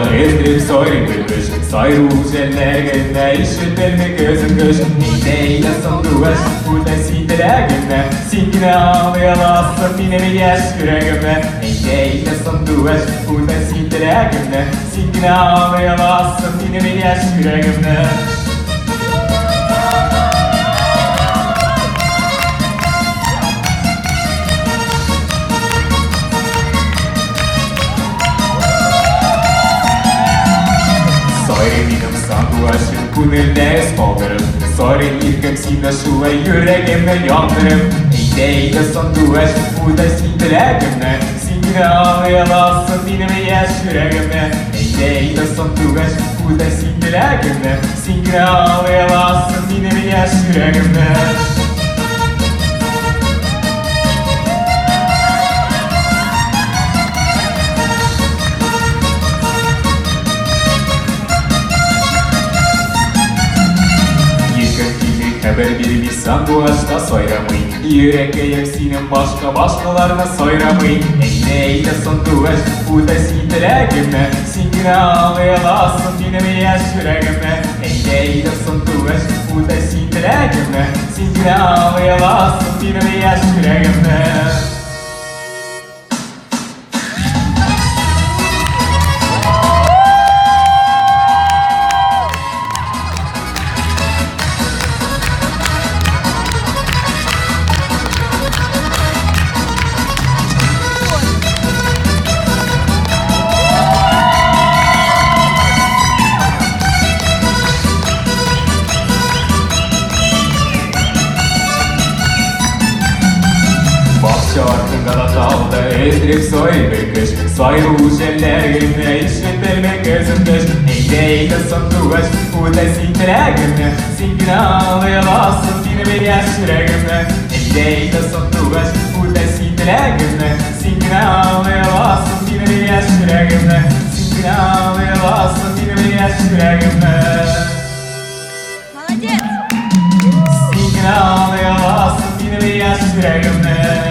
ezdirip soyun gülmüş. Soyruğuz ellerine işitir mi gözüm göz. Neydeyle son duvar burada sindiregime. Singine ağlayamazsın yine mi yaş yüreğime. Neydeyle son duvar burada sindiregime. Singine ağlayamazsın yine mi yaş yüreğime. Soirenim sanduaşın kunelde spollarım. Soirenim sine şuva yüreğime yandırım. Neydeyle sanduaş burada sindiregime. Singine ağlayamazsın yine mi yaş yüreğime. Neydeyle sanduaş burada sindiregime. Singine ağlayamazsın yine mi yaş yüreğime. Haber bir lisan bu aşka soyramayın. Yürekle yeksinin başkalarına soyramayın. Eyle son duvar bu da sindiregime. Singine ağlayamazsın yine mi yaş yüreğime. Eyle son duvar bu da sindiregime. Singine ağlayamazsın yine mi yaş yüreğime. Şarkın Galatalı'da ezdirip soy bir kış. Soyruğuz ellerine işitir mi gözüm göz. Eyle son duvar bu da sindiregime. Singine ağlayamazsın yine bir yaş yüreğime. Eyle son duvar bu da sindiregime. Singine ağlayamazsın yine bir yaş yüreğime. Singine ağlayamazsın yine bir yaş yüreğime. Singine ağlayamazsın yine bir yaş yüreğime.